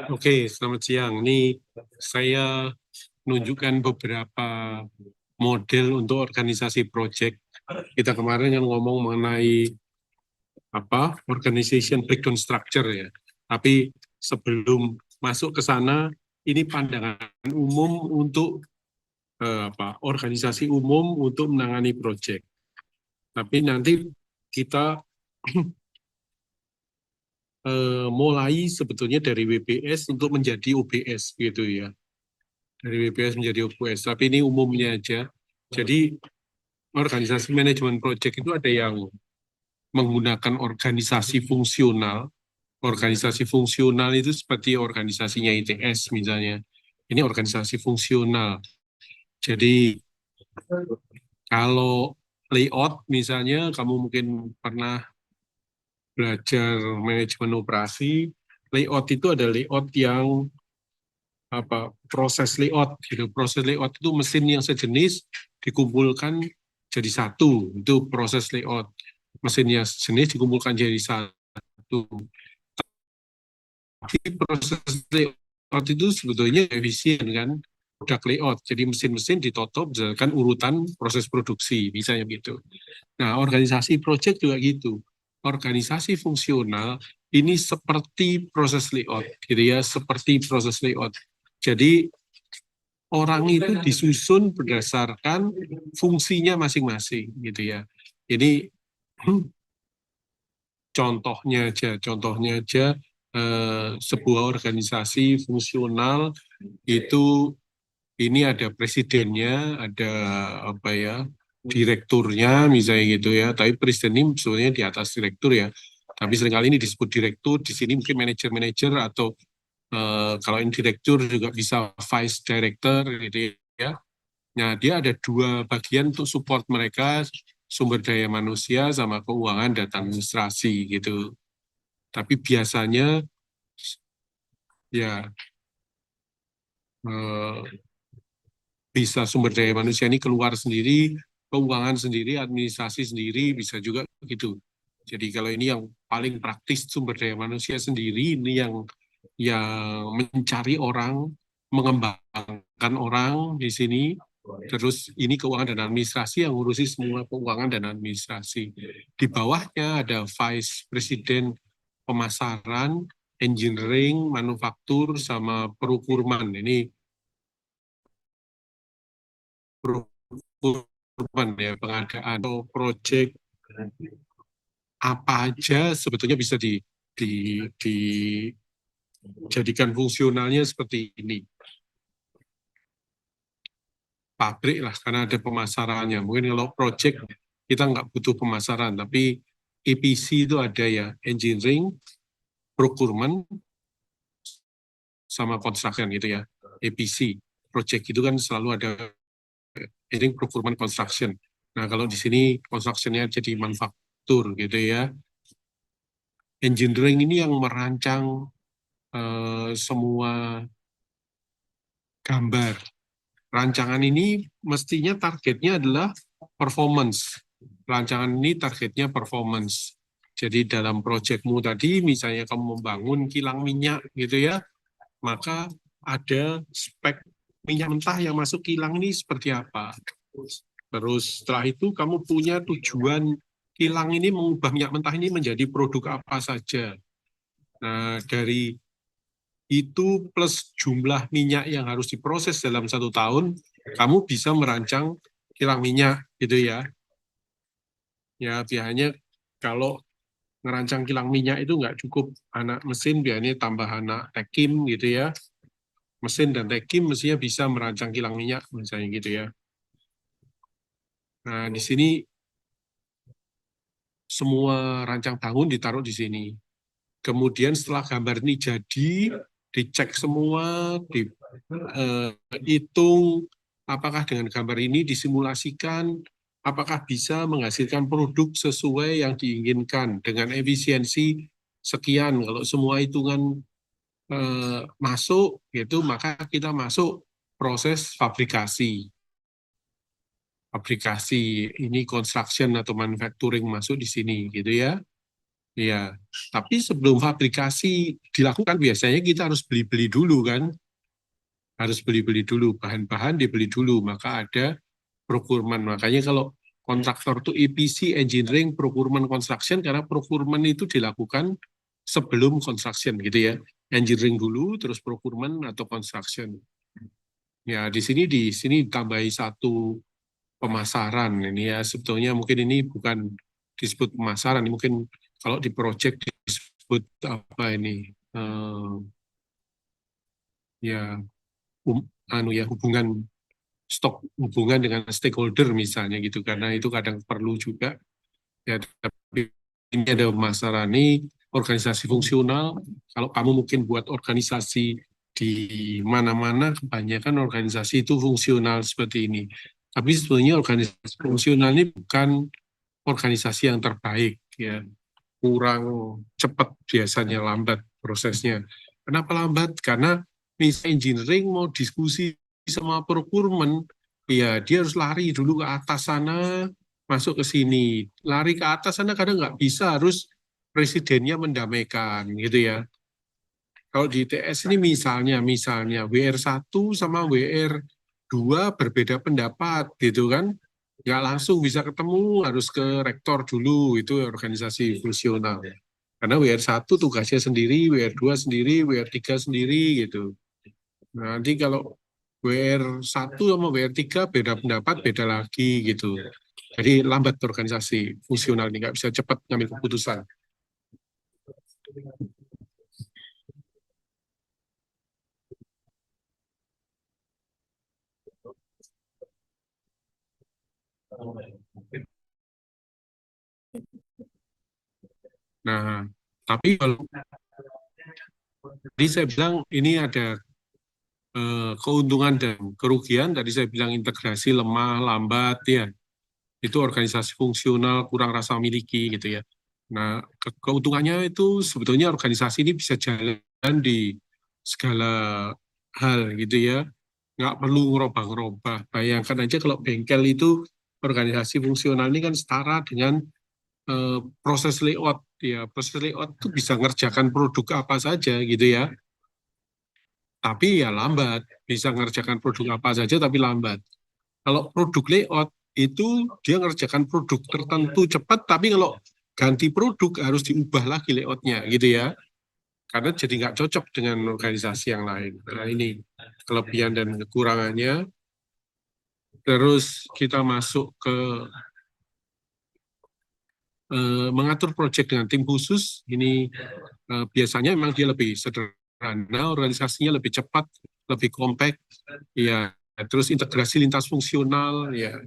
Oke, selamat siang. Ini saya menunjukkan beberapa model untuk organisasi proyek. Kita kemarin yang ngomong mengenai organization breakdown structure ya. Tapi sebelum masuk ke sana, ini pandangan umum untuk organisasi umum untuk menangani proyek. Tapi nanti kita mulai sebetulnya dari WBS untuk menjadi OBS gitu ya. Dari WBS menjadi OBS, tapi ini umumnya aja. Jadi organisasi manajemen proyek itu ada yang menggunakan organisasi fungsional. Organisasi fungsional itu seperti organisasinya ITS misalnya. Ini organisasi fungsional. Jadi kalau layout misalnya, kamu mungkin pernah belajar manajemen operasi, layout itu ada layout yang proses layout gitu. Proses layout itu mesin yang sejenis dikumpulkan jadi satu, itu proses layout. Mesin yang sejenis dikumpulkan jadi satu. Tapi proses layout itu sebetulnya efisien kan, produk layout. Jadi mesin-mesin ditotop berdasarkan urutan proses produksi, misalnya gitu. Nah, organisasi project juga gitu. Organisasi fungsional ini seperti proses layout, gitu ya, seperti proses layout. Jadi orang itu disusun berdasarkan fungsinya masing-masing, gitu ya. Ini contohnya aja sebuah organisasi fungsional itu ini ada presidennya, ada direkturnya misalnya gitu ya. Tapi presiden ini sebenarnya di atas direktur ya. Tapi seringkali ini disebut direktur, di sini mungkin manajer-manajer atau kalau ini direktur juga bisa vice director gitu ya. Nah, dia ada dua bagian untuk support mereka, sumber daya manusia sama keuangan dan administrasi gitu. Tapi biasanya ya bisa sumber daya manusia ini keluar sendiri, keuangan sendiri, administrasi sendiri, bisa juga gitu. Jadi kalau ini yang paling praktis sumber daya manusia sendiri, ini yang mencari orang, mengembangkan orang di sini, terus ini keuangan dan administrasi yang ngurusi semua keuangan dan administrasi. Di bawahnya ada vice president pemasaran, engineering, manufaktur, sama procurement. Ini procurement ya, pengadaan atau proyek apa aja sebetulnya bisa dijadikan fungsionalnya seperti ini. Pabrik lah, karena ada pemasarannya. Mungkin kalau proyek kita nggak butuh pemasaran, tapi EPC itu ada ya, engineering, procurement, sama construction gitu ya. EPC, proyek itu kan selalu ada engineering, procurement, construction. Nah, kalau di sini construction-nya jadi manufaktur gitu ya. Engineering ini yang merancang semua gambar. Rancangan ini mestinya targetnya adalah performance. Rancangan ini targetnya performance. Jadi dalam proyekmu tadi, misalnya kamu membangun kilang minyak gitu ya, maka ada spek minyak mentah yang masuk kilang ini seperti apa. Terus setelah itu kamu punya tujuan kilang ini mengubah minyak mentah ini menjadi produk apa saja. Nah, dari itu plus jumlah minyak yang harus diproses dalam 1 tahun, kamu bisa merancang kilang minyak gitu ya. Ya, biasanya kalau ngerancang kilang minyak itu nggak cukup anak mesin, biasanya tambah anak tekim gitu ya. Mesin dan tekim mestinya bisa merancang kilang minyak misalnya gitu ya. Nah, di sini semua rancang bangun ditaruh di sini. Kemudian setelah gambar ini jadi, dicek semua, dihitung apakah dengan gambar ini disimulasikan, apakah bisa menghasilkan produk sesuai yang diinginkan dengan efisiensi sekian. Kalau semua hitungan masuk, gitu, maka kita masuk proses fabrikasi. Fabrikasi ini construction atau manufacturing masuk di sini, gitu ya. Iya, tapi sebelum fabrikasi dilakukan biasanya kita harus beli-beli dulu kan, harus beli-beli dulu, bahan-bahan dibeli dulu, maka ada procurement. Makanya kalau kontraktor itu EPC, engineering, procurement, construction, karena procurement itu dilakukan sebelum construction gitu ya. Engineering dulu, terus procurement atau construction. Ya, di sini ditambahi satu pemasaran. Ini ya sebetulnya mungkin ini bukan disebut pemasaran, mungkin kalau di project disebut apa ini? Ya, hubungan stok, hubungan dengan stakeholder misalnya gitu, karena itu kadang perlu juga ya. Tapi ini ada masalah nih organisasi fungsional. Kalau kamu mungkin buat organisasi di mana-mana, kebanyakan organisasi itu fungsional seperti ini. Tapi sebetulnya organisasi fungsional ini bukan organisasi yang terbaik ya, kurang cepat biasanya, lambat prosesnya. Kenapa lambat? Karena misalnya engineering mau diskusi sama procurement, ya dia harus lari dulu ke atas sana, masuk ke sini. Lari ke atas sana kadang nggak bisa, harus presidennya mendamaikan gitu ya. Kalau di ITS ini misalnya WR1 sama WR2 berbeda pendapat gitu kan, nggak langsung bisa ketemu, harus ke rektor dulu, itu organisasi fungsional. Karena WR1 tugasnya sendiri, WR2 sendiri, WR3 sendiri gitu. Nah, nanti kalau WR1 sama WR3 beda pendapat, beda lagi gitu. Jadi lambat organisasi fungsional ini, nggak bisa cepat ngambil keputusan. Nah, tapi kalau tadi saya bilang ini ada keuntungan dan kerugian. Tadi saya bilang integrasi lemah, lambat ya. Itu organisasi fungsional kurang rasa miliki gitu ya. Nah, keuntungannya itu sebetulnya organisasi ini bisa jalan di segala hal gitu ya. Nggak perlu ngerubah-ngerubah. Bayangkan aja kalau bengkel itu, organisasi fungsional ini kan setara dengan proses layout. Ya, proses layout itu bisa ngerjakan produk apa saja gitu ya. Tapi ya lambat. Bisa ngerjakan produk apa saja tapi lambat. Kalau produk layout itu dia ngerjakan produk tertentu cepat, tapi kalau ganti produk harus diubah lagi layoutnya gitu ya. Karena jadi nggak cocok dengan organisasi yang lain. Nah ini kelebihan dan kekurangannya. Terus kita masuk ke mengatur proyek dengan tim khusus. Ini biasanya memang dia lebih sederhana, organisasinya lebih cepat, lebih kompak. Ya, terus integrasi lintas fungsional. Ya,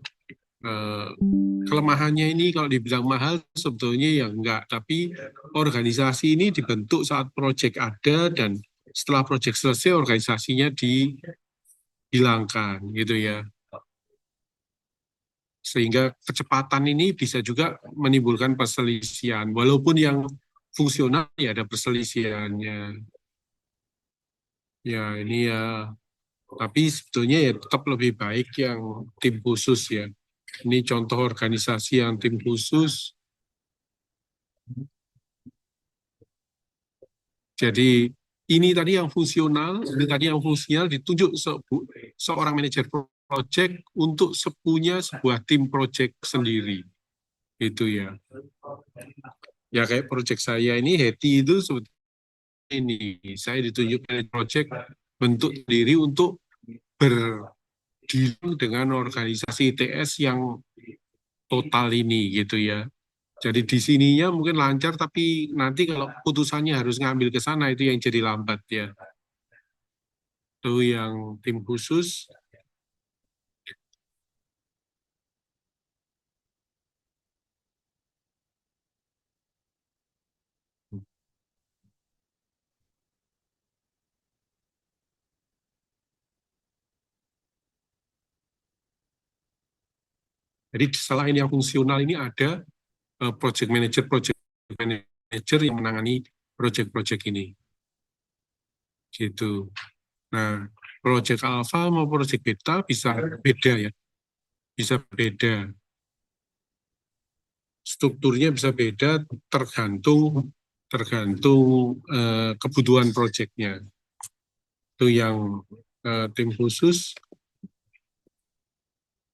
eh, kelemahannya ini kalau dibilang mahal sebetulnya ya enggak, tapi organisasi ini dibentuk saat proyek ada dan setelah proyek selesai organisasinya dihilangkan gitu ya. Sehingga kecepatan ini bisa juga menimbulkan perselisihan. Walaupun yang fungsional ya ada perselisihannya. Ya ini ya, tapi sebetulnya ya tetap lebih baik yang tim khusus ya. Ini contoh organisasi yang tim khusus. Jadi ini tadi yang fungsional, ini tadi yang fungsional ditunjuk seorang manajer project untuk punya sebuah tim project sendiri. Itu ya. Ya kayak project saya ini Heti itu sebetulnya ini saya ditunjuk manajer project bentuk diri untuk berdeal dengan organisasi ITS yang total ini gitu ya. Jadi di sininya mungkin lancar, tapi nanti kalau putusannya harus ngambil ke sana itu yang jadi lambat ya. Itu yang tim khusus. Jadi selain yang fungsional ini ada project manager yang menangani project-project ini. Gitu. Nah, project alpha mau project beta bisa beda ya. Bisa beda. strukturnya bisa beda tergantung kebutuhan proyeknya. Itu yang tim khusus.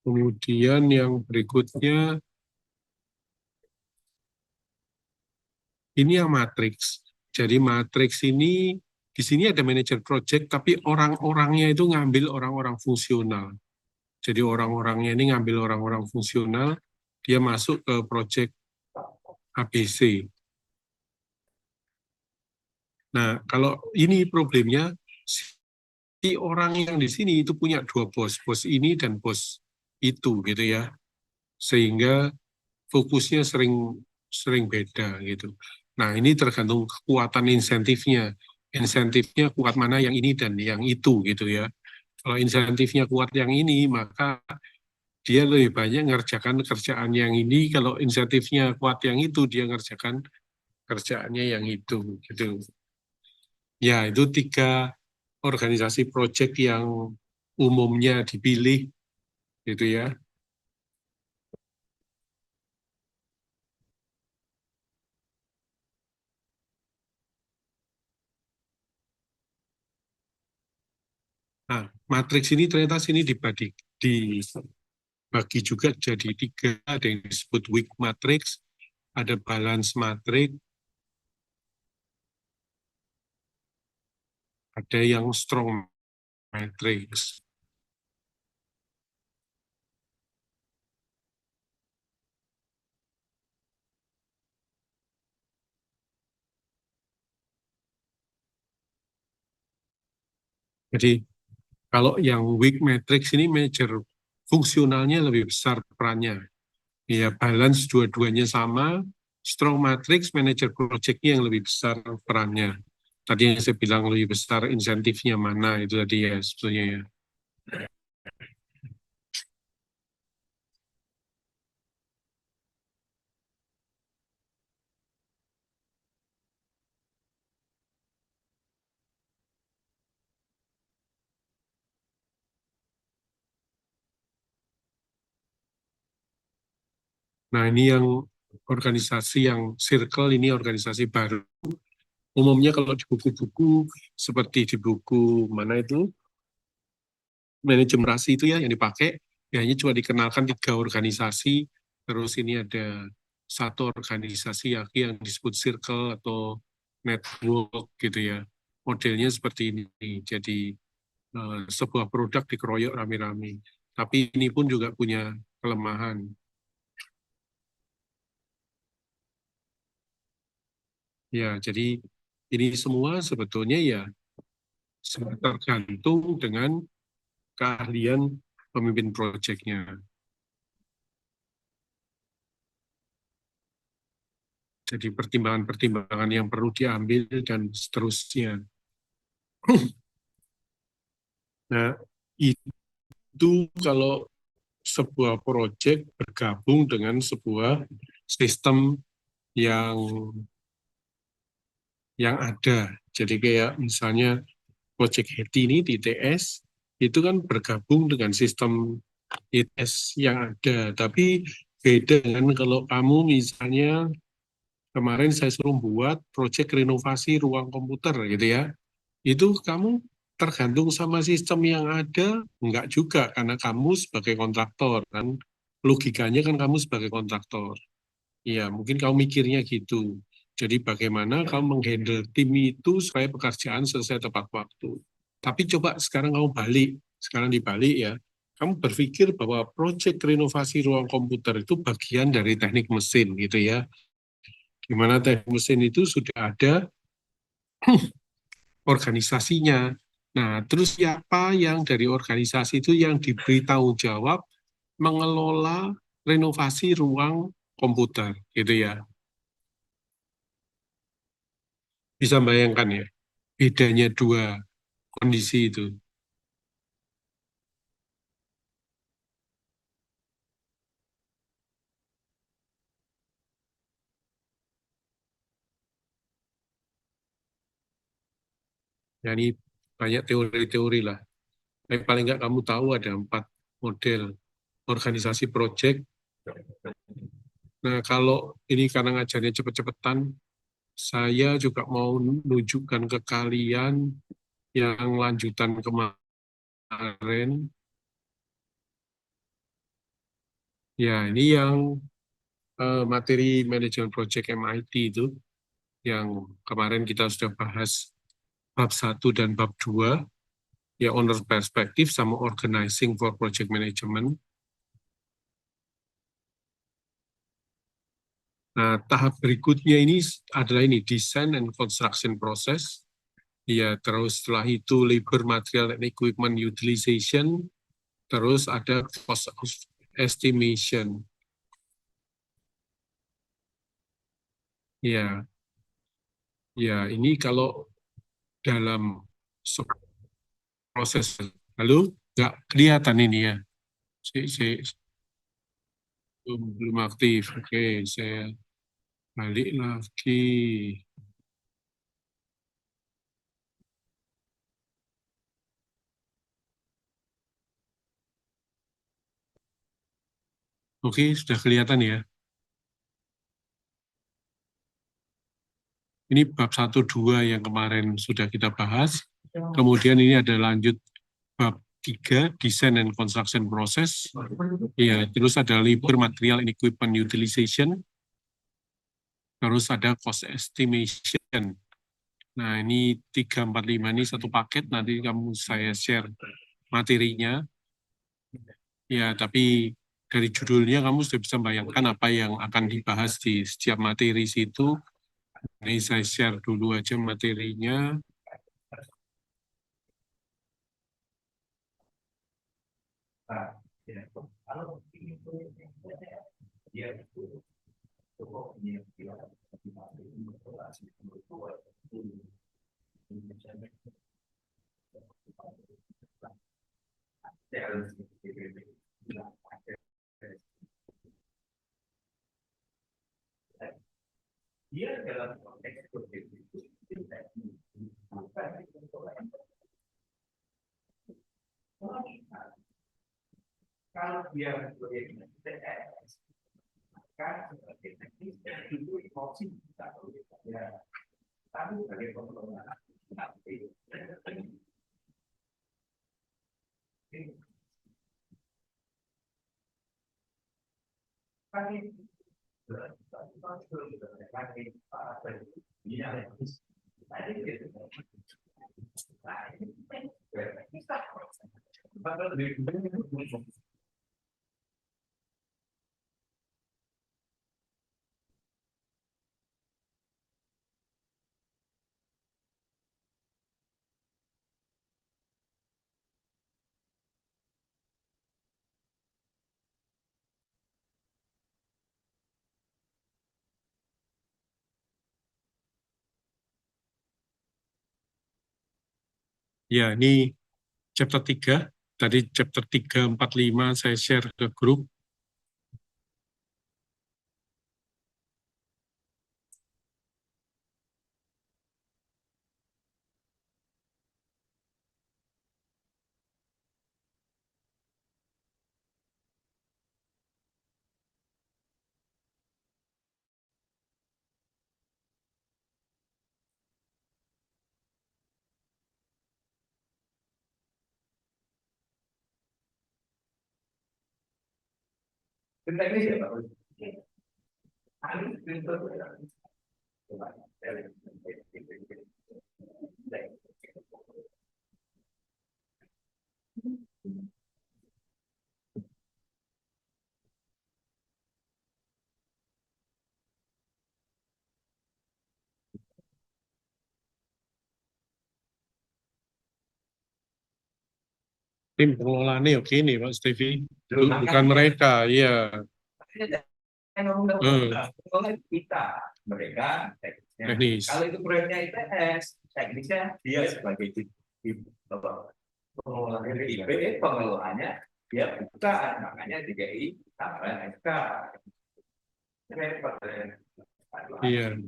Kemudian yang berikutnya, ini yang matriks. Jadi matriks ini, di sini ada manajer project, tapi orang-orangnya itu ngambil orang-orang fungsional. Jadi orang-orangnya ini ngambil orang-orang fungsional, dia masuk ke project ABC. Nah, kalau ini problemnya, si orang yang di sini itu punya dua bos, bos ini dan bos itu gitu ya. Sehingga fokusnya sering sering beda gitu. Nah, ini tergantung kekuatan insentifnya. Insentifnya kuat mana yang ini dan yang itu gitu ya. Kalau insentifnya kuat yang ini, maka dia lebih banyak ngerjakan kerjaan yang ini. Kalau insentifnya kuat yang itu, dia ngerjakan kerjaannya yang itu gitu. Ya, itu tiga organisasi proyek yang umumnya dipilih gitu ya. Nah, matriks ini ternyata sini dibagi juga jadi tiga, ada yang disebut weak matrix, ada balance matrix, ada yang strong matrix. Jadi kalau yang weak matrix ini manajer fungsionalnya lebih besar perannya. Ya, balance dua-duanya sama, strong matrix manajer projectnya yang lebih besar perannya. Tadi yang saya bilang lebih besar insentifnya mana, itu tadi ya sebetulnya ya. Nah, ini yang organisasi yang circle, ini organisasi baru. Umumnya kalau di buku-buku, seperti di buku mana itu, manajemen rasi itu ya yang dipakai, ya hanya cuma dikenalkan tiga organisasi, terus ini ada satu organisasi yang disebut circle atau network gitu ya. Modelnya seperti ini, jadi sebuah produk dikeroyok rame-rame. Tapi ini pun juga punya kelemahan. Ya, jadi ini semua sebetulnya ya tergantung dengan keahlian pemimpin proyeknya. Jadi pertimbangan-pertimbangan yang perlu diambil dan seterusnya. Nah, itu kalau sebuah proyek bergabung dengan sebuah sistem yang ada. Jadi kayak misalnya proyek HETI ini di ITS, itu kan bergabung dengan sistem ITS yang ada. Tapi beda dengan kalau kamu misalnya kemarin saya suruh buat proyek renovasi ruang komputer gitu ya. Itu kamu tergantung sama sistem yang ada, enggak juga, karena kamu sebagai kontraktor, kan logikanya kan kamu sebagai kontraktor. Iya, mungkin kamu mikirnya gitu. Jadi bagaimana kamu menghandle tim itu supaya pekerjaan selesai tepat waktu. Tapi coba sekarang kamu balik, sekarang dibalik ya, kamu berpikir bahwa proyek renovasi ruang komputer itu bagian dari teknik mesin gitu ya. Gimana teknik mesin itu sudah ada organisasinya. Nah, terus siapa yang dari organisasi itu yang diberi tanggung jawab mengelola renovasi ruang komputer, gitu ya. Bisa bayangkan ya, bedanya dua kondisi itu. Ya, ini banyak teori-teori lah. Tapi paling nggak kamu tahu ada 4 model organisasi proyek Nah, kalau ini karena ngajarnya cepet-cepetan, saya juga mau nunjukkan ke kalian yang lanjutan kemarin. Ya, ini yang materi manajemen project MIT itu, yang kemarin kita sudah bahas bab 1 dan bab 2, ya owner perspective sama organizing for project management. Nah, tahap berikutnya ini adalah ini, design and construction process. Ya, terus setelah itu labor, material, and equipment utilization. Terus ada cost estimation. Ya, ya ini kalau dalam proses. Lalu nggak kelihatan ini ya. Belum aktif. Oke, saya balik lagi. Oke, sudah kelihatan ya. Ini bab 1-2 yang kemarin sudah kita bahas. Kemudian ini ada lanjut bab 3, design and construction process. Ya, terus ada labor, material, and equipment utilization. Terus ada cost estimation. Nah, ini 3, 4, 5 ini satu paket, nanti kamu saya share materinya. Ya, tapi dari judulnya kamu sudah bisa bayangkan apa yang akan dibahas di setiap materi situ. Ini saya share dulu aja materinya. Kalau dia proyeknya TS, kan sebagai teknis itu emosi bisa ya. Tapi sebagai pengelola nanti ya, ini chapter 3. Tadi chapter 3, 4, 5 saya share ke grup. Tim pengelolaannya oke nih Pak Stevi. Bukan mereka, iya. Kita, mereka teknis. Kalau itu proyeknya ITS, teknisnya dia sebagai pengelola IP, pengelolaannya dia bukan, makanya DKI tambahan SK. Iya.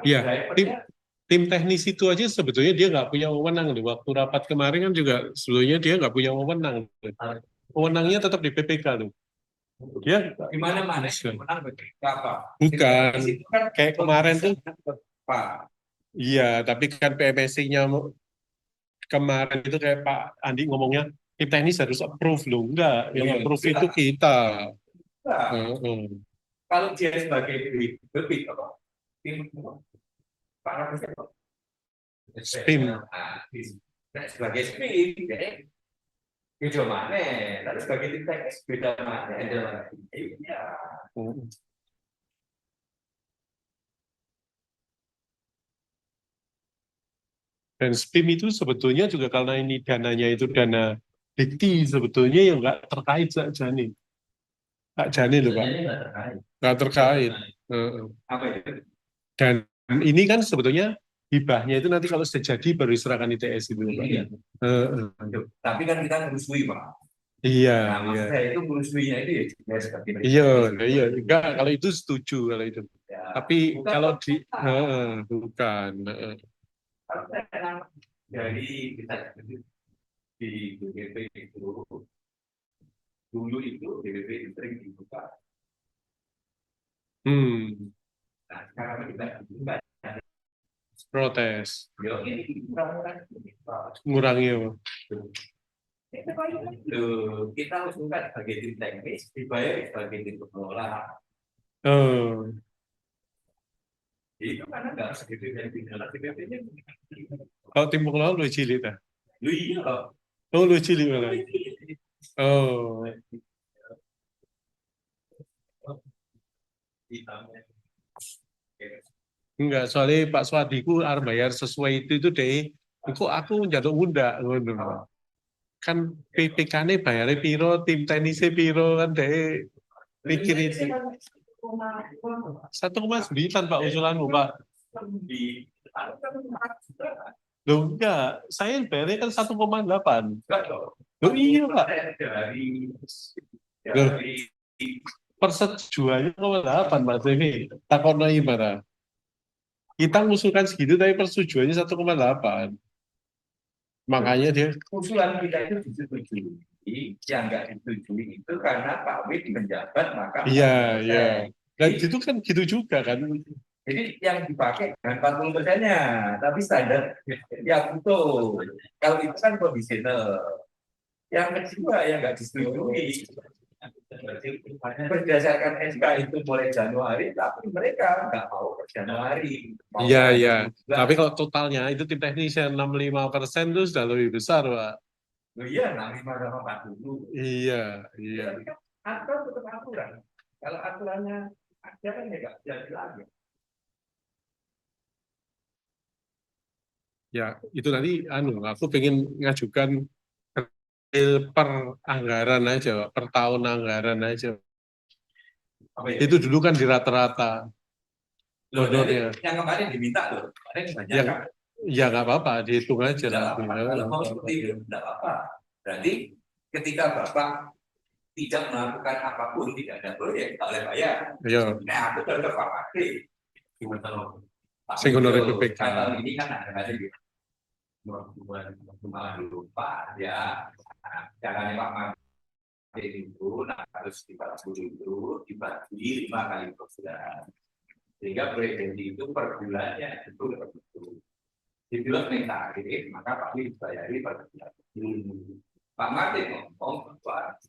Iya, tim teknis itu aja sebetulnya dia nggak punya wewenang. Di waktu rapat kemarin kan juga sebetulnya dia nggak punya wewenang. Wewenangnya tetap di PPK loh. Dia Gimana mana menang apa? bukan Kan kayak kemarin tuh. Pak. Iya, tapi kan PMSC-nya kemarin itu kayak Pak Andi ngomongnya tim teknis harus approve loh. Enggak, yang approve itu kita. Nah, Heeh. kalau dia sebagai lebih apa? Tim Pak Raffles apa? Spin. Nah, sebagai spin, beda mana? Lalu sebagai tim teknis beda mana? Iya. Heeh. Dan SPIM itu sebetulnya juga karena ini dananya itu dana dikti sebetulnya yang nggak terkait Pak Jani. Pak Jani loh Pak, nggak terkait. Heeh. Apa itu? Dan ini kan sebetulnya hibahnya itu nanti kalau sudah jadi baru diserahkan ITS itu Pak. Iya. Heeh. Tapi kan kita merusui Pak. Iya, Nah, iya. maksud saya itu merusuinya itu ya seperti Iya, mereka. iya, enggak kalau itu setuju kalau itu. Ya, Tapi bukan kalau di kota. bukan. Kalau dari kita di BPP itu dulu itu BPP itu sering dibuka. Hmm, Nah, sekarang kita enggak. protes, Yo, ini kurang-kurang. ngurangi apa? Kita harus bukan sebagai tim teknis, dibayar sebagai tim pengelola. Oh, Itu karena nggak segitu dari tinggal TPP-nya. kalau tim pengelola lu cilik dah. Lu iya loh. Oh, lu cilik malah. Oh, enggak, soalnya Pak Swadiku harus bayar sesuai itu deh. Kok aku jatuh muda, ngono. Kan PPK-nya bayarnya piro, tim tenisnya piro kan deh. Pikir itu 1,9 Pak usulanmu Pak. Loh enggak, saya bayarnya kan 1,8. Loh iya Pak. Loh, persetujuannya 0,8 Mas Devi. Takutnya gimana? Kita ngusulkan segitu tapi persetujuannya 1,8. Makanya dia Usulan kita itu disetujui, yang nggak disetujui itu karena Pak Wid menjabat maka iya, iya. 40%. Dan itu kan gitu juga kan. Jadi yang dipakai bukan 40%-nya, tapi standar yang betul. Kalau itu kan kondisional. Yang kedua yang nggak disetujui berdasarkan SK itu mulai Januari, tapi mereka nggak mau per Januari. Iya, iya. Tapi kalau totalnya itu tim teknis yang 65% itu sudah lebih besar, Pak. Oh iya, 65 sama 40. Iya, iya. Aturan tetap aturan. Kalau aturannya ada kan ya nggak jadi lagi. Ya, itu nanti aku pengen ngajukan per anggaran aja, Pak. Per tahun anggaran aja. Itu dulu kan di rata-rata honornya. Yang kemarin diminta loh, kemarin banyak Yang kan. ya nggak apa-apa, dihitung aja lah. Kalau mau seperti itu tidak apa-apa. Berarti ketika Bapak tidak melakukan apapun, tidak ada proyek, tak boleh bayar. Iya. Nah, aku tetap Pak gimana loh? Sing honorer PPK. Kata ini kan ada gitu. Lupa ya. Caranya Pak Martin itu harus dibalas dulu, dibagi 5 kali program. Sehingga proyek itu per bulannya itu dibilang negatif, maka Pak Wi dibayari per bulan. Pak Martin ngomong bahwa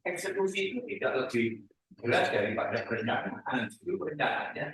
eksekusi itu tidak lebih berat daripada perencanaan. Itu perencanaannya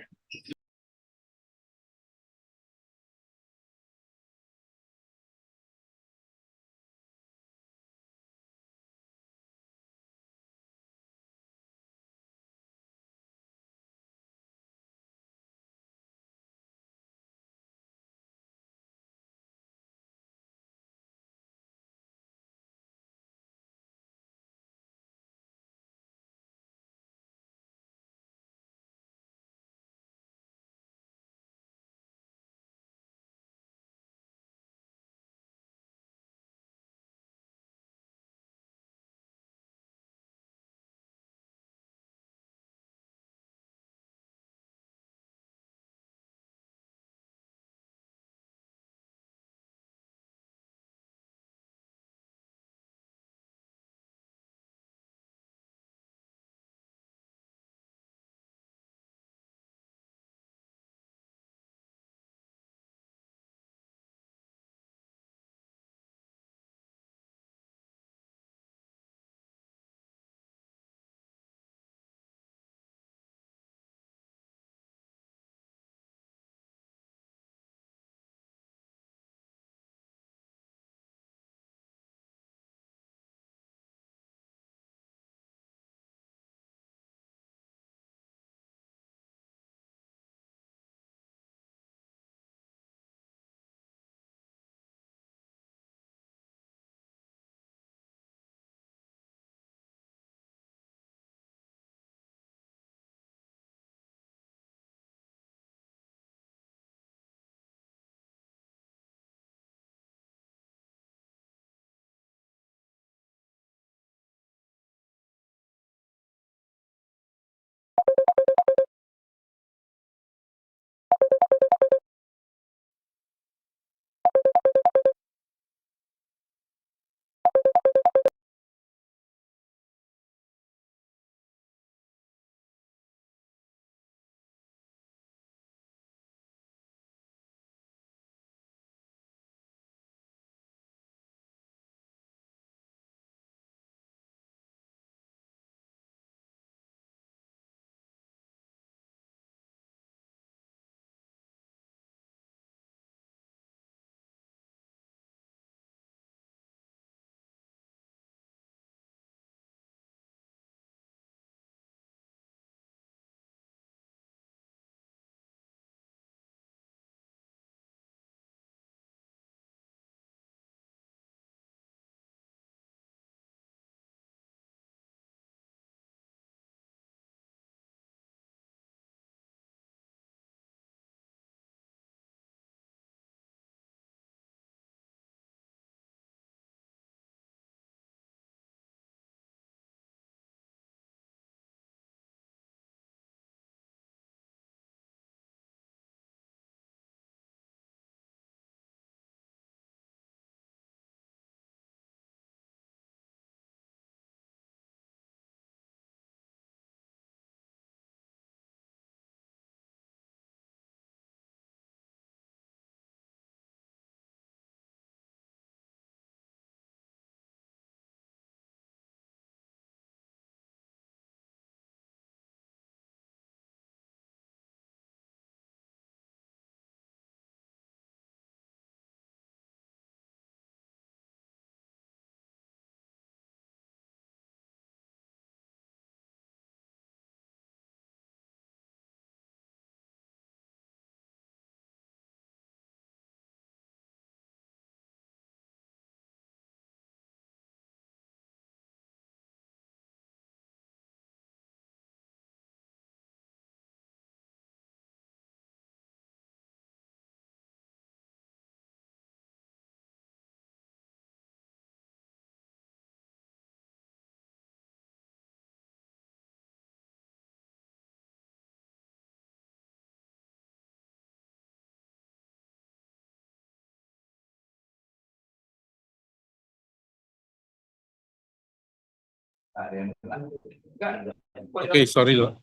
Ada yang enggak. Oke, sorry loh.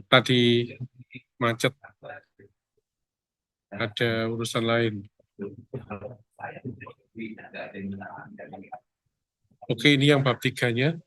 Tadi macet, ada urusan lain. Oke, ini yang bab 3-nya.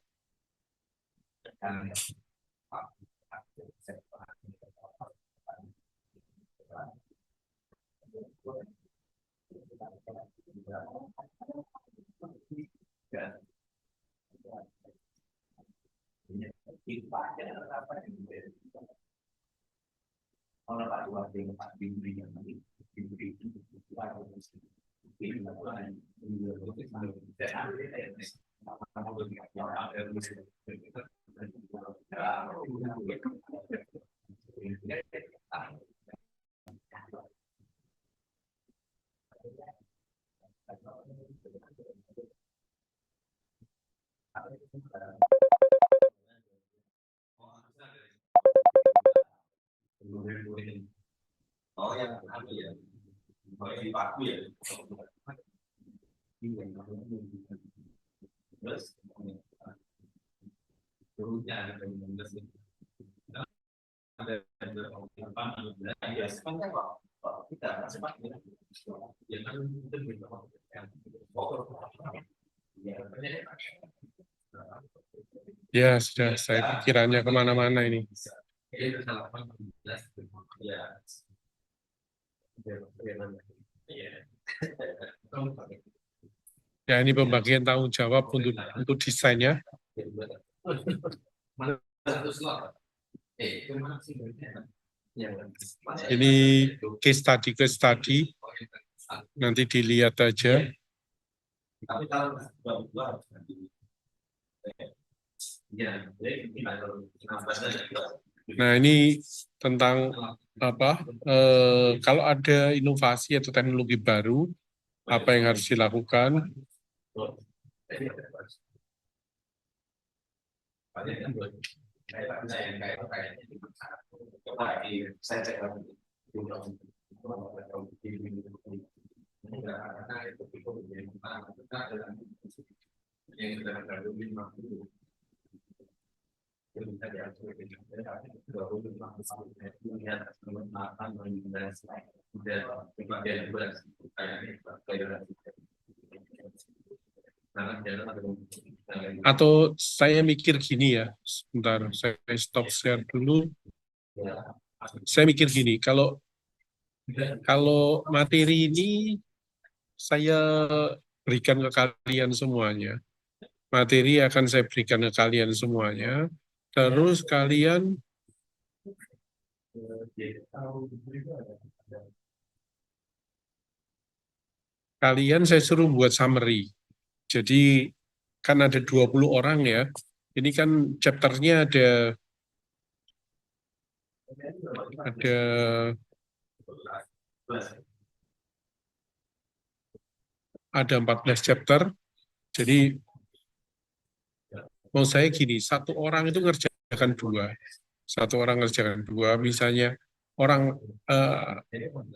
Oh yang ya, oh yang dipaku ya. Terus, turunnya ada Ya, sudah saya pikirannya kemana-mana ini. Ya, ini pembagian tanggung jawab untuk desainnya. Ini case study, nanti dilihat aja. Nah, ini tentang apa? Kalau ada inovasi atau teknologi baru, apa yang harus dilakukan? Atau saya mikir gini ya, sebentar, saya stop share dulu. Saya mikir gini, kalau materi ini saya berikan ke kalian semuanya, materi akan saya berikan ke kalian semuanya, terus kalian saya suruh buat summary. Jadi kan ada 20 orang ya. Ini kan chapternya ada 14 chapter. Jadi mau saya gini, satu orang itu ngerjakan dua. Satu orang ngerjakan dua, misalnya orang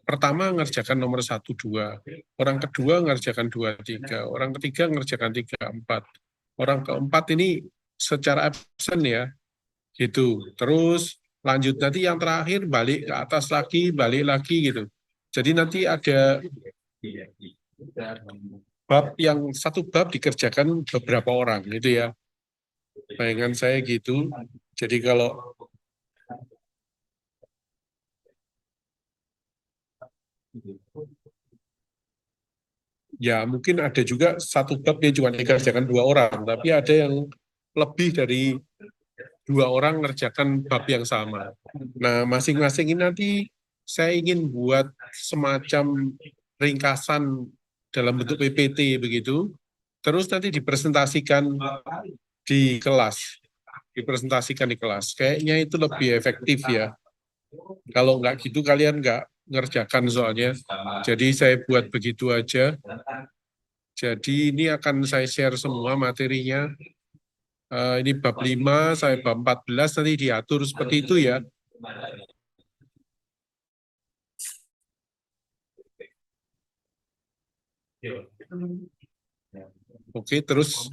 pertama ngerjakan nomor 1, 2. Orang kedua ngerjakan 2, 3. Orang ketiga ngerjakan 3, 4. Orang keempat ini secara absen ya, gitu. Terus lanjut nanti yang terakhir balik ke atas lagi, balik lagi gitu. Jadi nanti ada bab yang satu bab dikerjakan beberapa orang gitu ya. Bayangan saya gitu. Jadi kalau ya mungkin ada juga satu bab yang cuma dikerjakan 2 orang, tapi ada yang lebih dari 2 orang ngerjakan bab yang sama. Nah, masing-masing ini nanti saya ingin buat semacam ringkasan dalam bentuk PPT begitu, terus nanti dipresentasikan di kelas, Kayaknya itu lebih efektif ya. Kalau nggak gitu kalian nggak ngerjakan soalnya. Jadi saya buat begitu aja. Jadi ini akan saya share semua materinya. Ini bab 5, saya bab 14, nanti diatur seperti itu ya. Oke, terus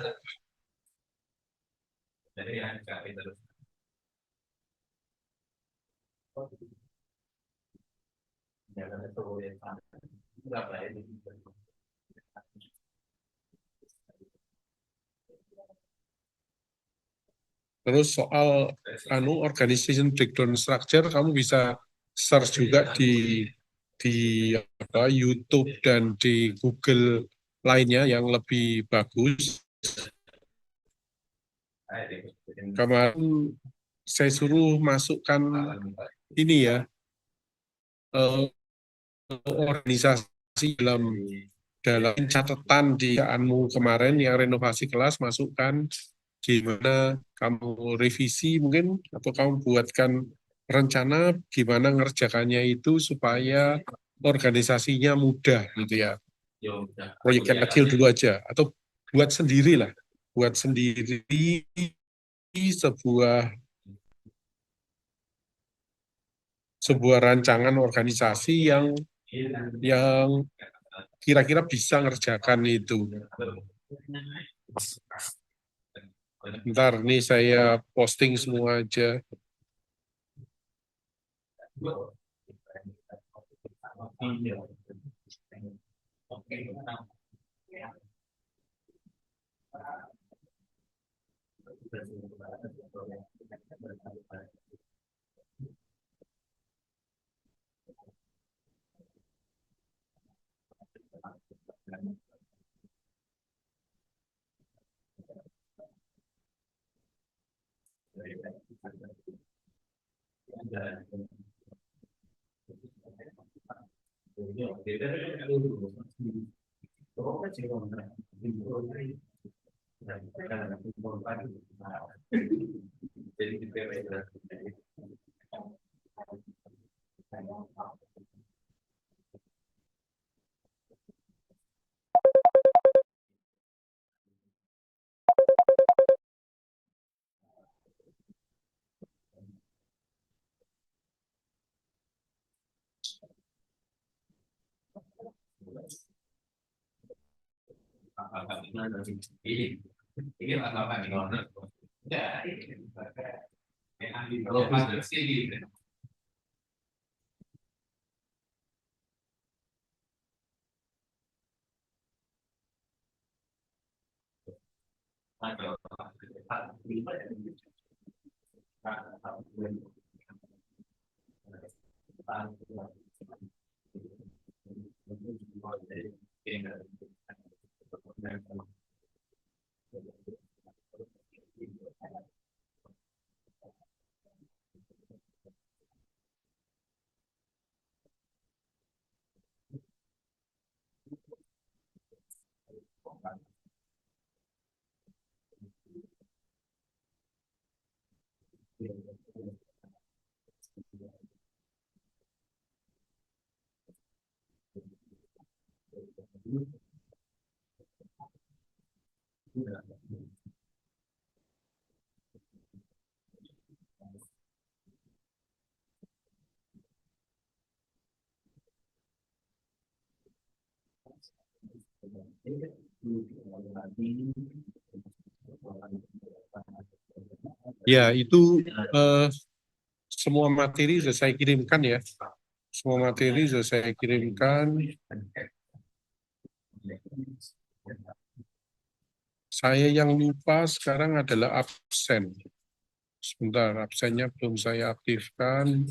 Jadi yang kami terus. Jangan itu boleh berapa ini. Terus soal organization breakdown structure, kamu bisa search juga di YouTube dan di Google lainnya yang lebih bagus. Kemarin saya suruh masukkan ini ya, organisasi dalam catatan di anmu kemarin yang renovasi kelas, masukkan gimana kamu revisi mungkin, atau kamu buatkan rencana gimana ngerjakannya itu supaya organisasinya mudah gitu ya. Proyek yang kecil dulu aja, atau buat sendiri lah, buat sendiri sebuah rancangan organisasi yang kira-kira bisa ngerjakan itu. Ntar nih saya posting semua aja. Ini apa nih? Ya, kalau ada sih. Ya, itu semua materi sudah saya kirimkan ya. Semua materi sudah saya kirimkan. Saya yang lupa sekarang adalah absen. Sebentar, absennya belum saya aktifkan.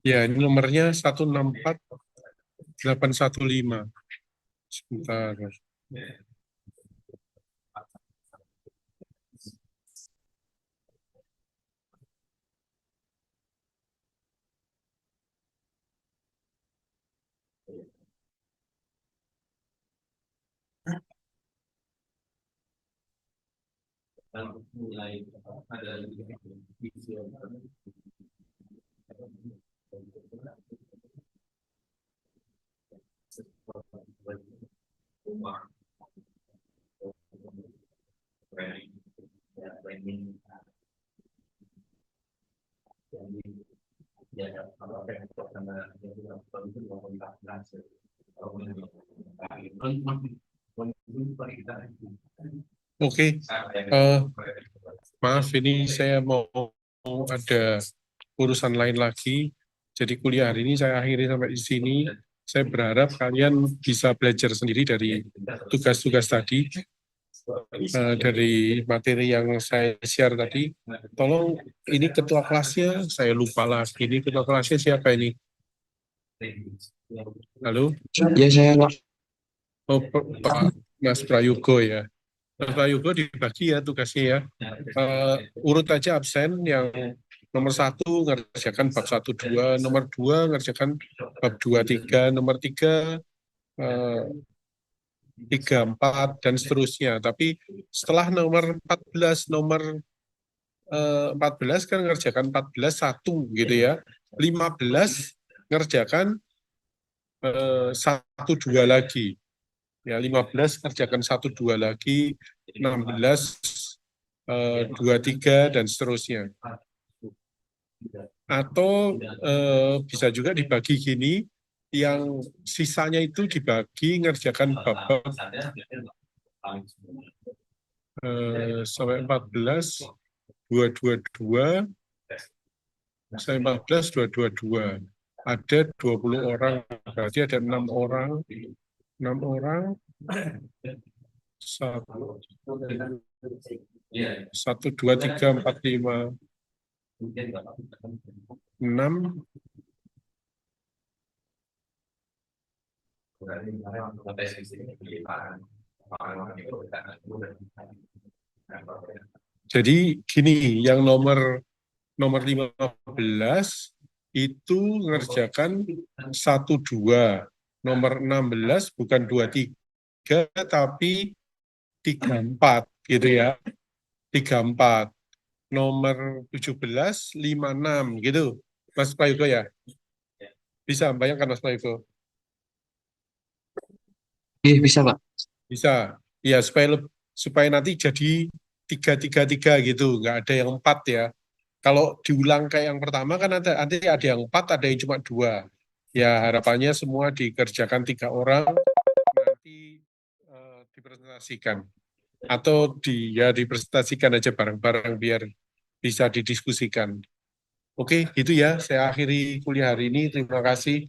Ya, ini nomornya 164815. Sebentar. Oke, maaf ini saya mau ada urusan lain lagi. Jadi kuliah hari ini saya akhiri sampai di sini. Saya berharap kalian bisa belajar sendiri dari tugas-tugas tadi, dari materi yang saya share tadi. Tolong, ini ketua kelasnya, saya lupa lagi. Ini ketua kelasnya siapa ini? Halo? Ya saya Pak. Oh, Pak Mas Prayogo ya. Mas Prayogo dibagi ya tugasnya ya. Urut aja absen yang nomor 1 ngerjakan bab 1, 2, nomor 2 ngerjakan bab 2, 3, nomor 3, 3, 4, dan seterusnya. Tapi setelah nomor 14, nomor 14 kan ngerjakan 14, 1 gitu ya. 15 ngerjakan 1, 2 lagi. Ya, 15 kerjakan 1, 2 lagi, 16, 2, 3, dan seterusnya. Atau bisa juga dibagi gini, yang sisanya itu dibagi ngerjakan bab sampai 14, 2, 2, 2, sampai 14, 2, 2, 2. Ada 20 orang, berarti ada 6 orang, 6 orang, 1, 2, 3, 4, 5, 6, jadi gini, yang nomor 15 itu ngerjakan 1, 2, nomor 16 bukan 2, 3, tapi 3, 4 gitu ya, 3, 4, nomor 17, 5, 6 gitu, Mas Prayogo ya, bisa bayangkan Mas Prayogo? Iya bisa Pak. Bisa, ya supaya nanti jadi 3, 3, 3 gitu, nggak ada yang 4 ya. Kalau diulang kayak yang pertama kan ada yang 4, ada yang cuma 2. Ya harapannya semua dikerjakan 3 orang, nanti dipresentasikan. Atau dipresentasikan aja bareng-bareng biar bisa didiskusikan. Oke, gitu ya. Saya akhiri kuliah hari ini. Terima kasih.